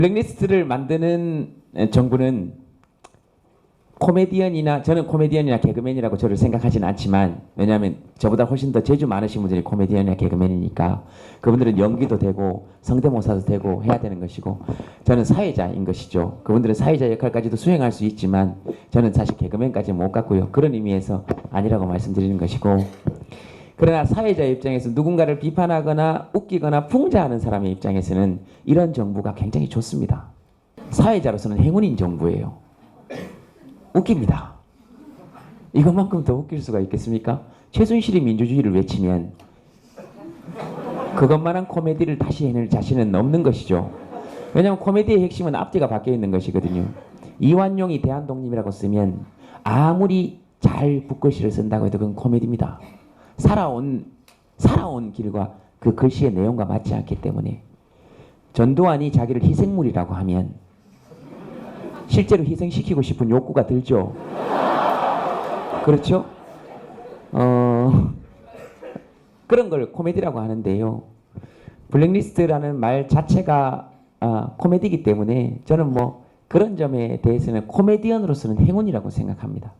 블랙리스트를 만드는 정부는 코미디언이나, 저는 코미디언이나 개그맨이라고 저를 생각하지는 않지만, 왜냐하면 저보다 훨씬 더 재주 많으신 분들이 코미디언이나 개그맨이니까 그분들은 연기도 되고 성대모사도 되고 해야 되는 것이고, 저는 사회자인 것이죠. 그분들은 사회자 역할까지도 수행할 수 있지만 저는 사실 개그맨까지 못 갔고요. 그런 의미에서 아니라고 말씀드리는 것이고, 그러나 사회자 입장에서 누군가를 비판하거나 웃기거나 풍자하는 사람의 입장에서는 이런 정부가 굉장히 좋습니다. 사회자로서는 행운인 정부예요. 웃깁니다. 이것만큼 더 웃길 수가 있겠습니까? 최순실이 민주주의를 외치면 그것만한 코미디를 다시 해낼 자신은 없는 것이죠. 왜냐하면 코미디의 핵심은 앞뒤가 바뀌어 있는 것이거든요. 이완용이 대한독립이라고 쓰면 아무리 잘 붓글씨를 쓴다고 해도 그건 코미디입니다. 살아온 길과 그 글씨의 내용과 맞지 않기 때문에. 전두환이 자기를 희생물이라고 하면 실제로 희생시키고 싶은 욕구가 들죠. 그렇죠? 그런 걸 코미디라고 하는데요. 블랙리스트라는 말 자체가 코미디이기 때문에 저는 뭐 그런 점에 대해서는 코미디언으로서는 행운이라고 생각합니다.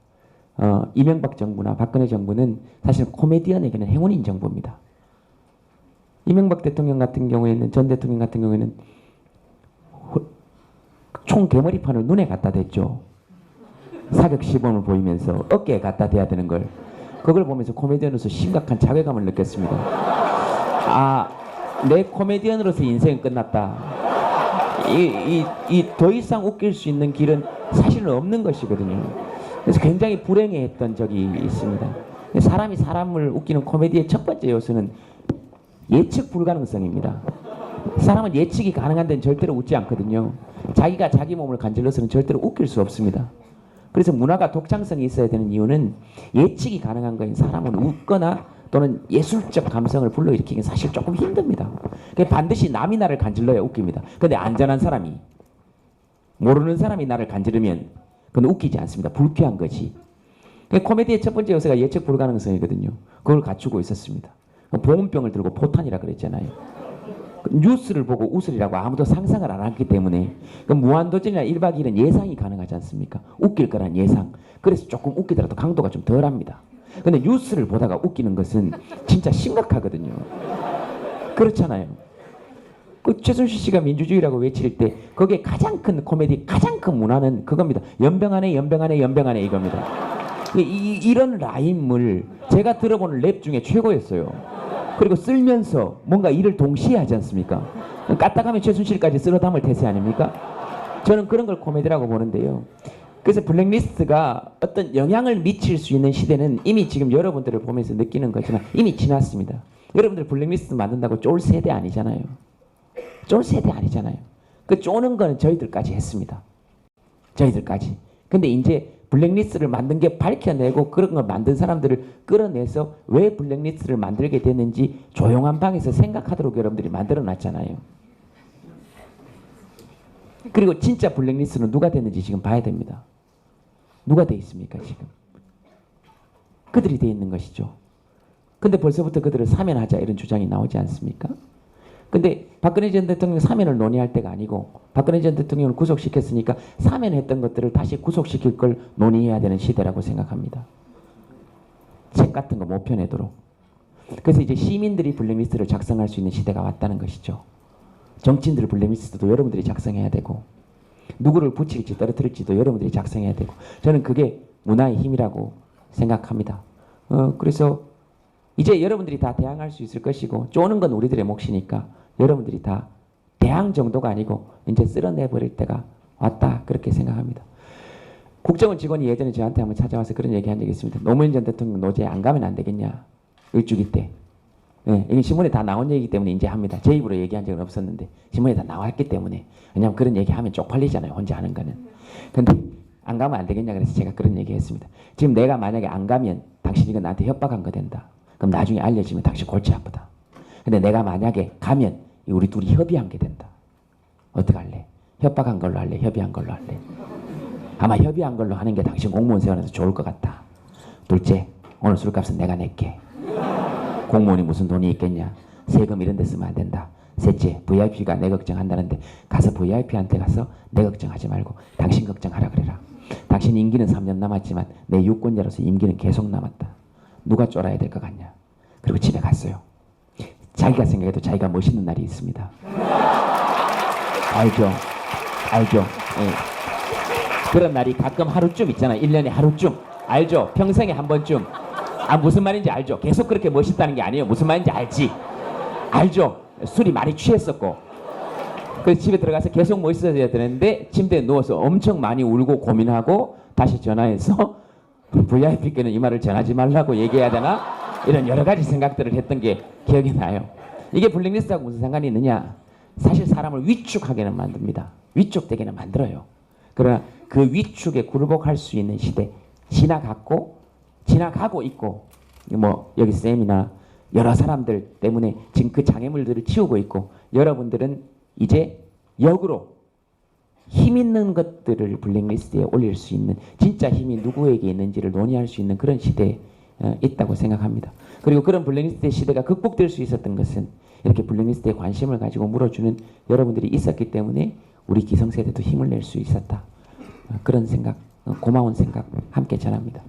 이명박 정부나 박근혜 정부는 사실 코미디언에게는 행운인 정부입니다. 이명박 대통령 같은 경우에는, 전 대통령 같은 경우에는 총 개머리판을 눈에 갖다 댔죠. 사격 시범을 보이면서 어깨에 갖다 대야 되는 걸, 그걸 보면서 코미디언으로서 심각한 자괴감을 느꼈습니다. 내 코미디언으로서 인생은 끝났다. 더 이상 웃길 수 있는 길은 사실은 없는 것이거든요. 그래서 굉장히 불행해했던 적이 있습니다. 사람이 사람을 웃기는 코미디의 첫 번째 요소는 예측 불가능성입니다. 사람은 예측이 가능한 데는 절대로 웃지 않거든요. 자기가 자기 몸을 간질러서는 절대로 웃길 수 없습니다. 그래서 문화가 독창성이 있어야 되는 이유는 예측이 가능한 거인 사람은 웃거나 또는 예술적 감성을 불러일으키긴 사실 조금 힘듭니다. 반드시 남이 나를 간질러야 웃깁니다. 근데 안전한 사람이, 모르는 사람이 나를 간지르면 그건 웃기지 않습니다. 불쾌한 거지. 코미디의 첫 번째 요소가 예측 불가능성이거든요. 그걸 갖추고 있었습니다. 보온병을 들고 포탄이라 그랬잖아요. 뉴스를 보고 웃으리라고 아무도 상상을 안 했기 때문에 무한도전이나 1박 2일은 예상이 가능하지 않습니까? 웃길 거란 예상. 그래서 조금 웃기더라도 강도가 좀 덜합니다. 근데 뉴스를 보다가 웃기는 것은 진짜 심각하거든요. 그렇잖아요. 최순실 씨가 민주주의라고 외칠 때 거기에 가장 큰 코미디, 가장 큰 문화는 그겁니다. 연병하네 이겁니다. 이런 라임을 제가 들어보는 랩 중에 최고였어요. 그리고 쓸면서 뭔가 일을 동시에 하지 않습니까? 까딱하면 최순실까지 쓸어 담을 태세 아닙니까? 저는 그런 걸 코미디라고 보는데요. 그래서 블랙리스트가 어떤 영향을 미칠 수 있는 시대는 이미 지금 여러분들을 보면서 느끼는 거지만 이미 지났습니다. 여러분들 블랙리스트 만든다고 쫄 세대 아니잖아요. 쫄 세대 아니잖아요. 그 쪼는 거는 저희들까지 했습니다. 저희들까지. 근데 이제 블랙리스트를 만든 게 밝혀내고 그런 걸 만든 사람들을 끌어내서 왜 블랙리스트를 만들게 됐는지 조용한 방에서 생각하도록 여러분들이 만들어 놨잖아요. 그리고 진짜 블랙리스트는 누가 됐는지 지금 봐야 됩니다. 누가 돼 있습니까 지금? 그들이 돼 있는 것이죠. 근데 벌써부터 그들을 사면하자 이런 주장이 나오지 않습니까? 근데 박근혜 전 대통령 사면을 논의할 때가 아니고 박근혜 전 대통령을 구속시켰으니까 사면했던 것들을 다시 구속시킬 걸 논의해야 되는 시대라고 생각합니다. 책 같은 거 못 펴내도록. 그래서 이제 시민들이 블랙리스트를 작성할 수 있는 시대가 왔다는 것이죠. 정치인들 블랙리스트도 여러분들이 작성해야 되고 누구를 붙일지 떨어뜨릴지도 여러분들이 작성해야 되고 저는 그게 문화의 힘이라고 생각합니다. 그래서 이제 여러분들이 다 대항할 수 있을 것이고 쪼는 건 우리들의 몫이니까 여러분들이 다 대항 정도가 아니고 이제 쓸어내버릴 때가 왔다 그렇게 생각합니다. 국정원 직원이 예전에 저한테 한번 찾아와서 그런 얘기한 적이 있습니다. 노무현 전 대통령 노제에 안 가면 안 되겠냐 일주기 때. 네, 이게 신문에 다 나온 얘기이기 때문에 이제 합니다. 제 입으로 얘기한 적은 없었는데 신문에 다 나왔기 때문에. 왜냐하면 그런 얘기하면 쪽팔리잖아요. 혼자 하는 거는. 근데 안 가면 안 되겠냐 그래서 제가 그런 얘기했습니다. 지금 내가 만약에 안 가면 당신 이거 나한테 협박한 거 된다. 그럼 나중에 알려지면 당신 골치 아프다. 근데 내가 만약에 가면 우리 둘이 협의한 게 된다. 어떻게 할래? 협박한 걸로 할래? 협의한 걸로 할래? 아마 협의한 걸로 하는 게 당신 공무원 생활에서 좋을 것 같다. 둘째, 오늘 술값은 내가 낼게. 공무원이 무슨 돈이 있겠냐? 세금 이런 데 쓰면 안 된다. 셋째, VIP가 내 걱정한다는데 가서 VIP한테 가서 내 걱정하지 말고 당신 걱정하라 그래라. 당신 임기는 3년 남았지만 내 유권자로서 임기는 계속 남았다. 누가 쫄아야 될 것 같냐. 그리고 집에 갔어요. 자기가 생각해도 자기가 멋있는 날이 있습니다. 알죠? 알죠? 예. 그런 날이 가끔 하루쯤 있잖아. 1년에 하루쯤. 알죠? 평생에 한 번쯤. 아, 무슨 말인지 알죠? 계속 그렇게 멋있다는 게 아니에요. 무슨 말인지 알지? 알죠? 술이 많이 취했었고. 그래서 집에 들어가서 계속 멋있어져야 되는데 침대에 누워서 엄청 많이 울고 고민하고 다시 전화해서 VIP께는 이 말을 전하지 말라고 얘기해야 되나? 이런 여러 가지 생각들을 했던 게 기억이 나요. 이게 블랙리스트하고 무슨 상관이 있느냐? 사실 사람을 위축하게는 만듭니다. 위축되게는 만들어요. 그러나 그 위축에 굴복할 수 있는 시대 지나가고 있고 뭐 여기 쌤이나 여러 사람들 때문에 지금 그 장애물들을 치우고 있고 여러분들은 이제 역으로 힘 있는 것들을 블랙리스트에 올릴 수 있는 진짜 힘이 누구에게 있는지를 논의할 수 있는 그런 시대에 있다고 생각합니다. 그리고 그런 블랙리스트의 시대가 극복될 수 있었던 것은 이렇게 블랙리스트에 관심을 가지고 물어주는 여러분들이 있었기 때문에 우리 기성세대도 힘을 낼 수 있었다. 그런 생각, 고마운 생각 함께 전합니다.